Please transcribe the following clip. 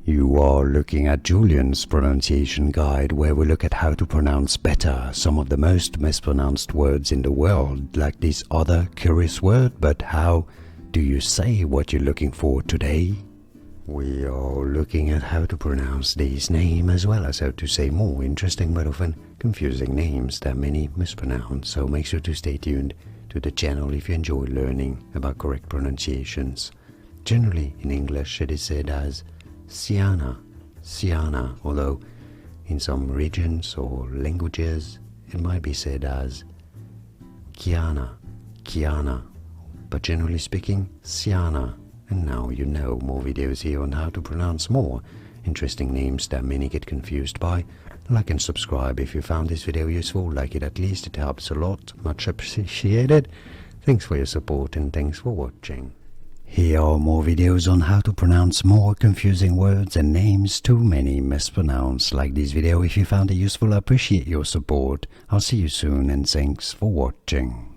You are looking at Julian's pronunciation guide, where we look at how to pronounce better some of the most mispronounced words in the world, like this other curious word. But how do you say what you're looking for today? We are looking at how to pronounce this name, as well as how to say more interesting but often confusing names that many mispronounce. So make sure to stay tuned to the channel if you enjoy learning about correct pronunciations. Generally in English it is said as Ciana, Ciana, although in some regions or languages it might be said as Ciana, Ciana, but generally speaking, Ciana. And now you know more videos here on how to pronounce more interesting names that many get confused by. Like and subscribe if you found this video useful. Like it at least, it helps a lot. Much appreciated. Thanks for your support and thanks for watching. Here are more videos on how to pronounce more confusing words and names too many mispronounced. Like this video if you found it useful. I appreciate your support. I'll see you soon and thanks for watching.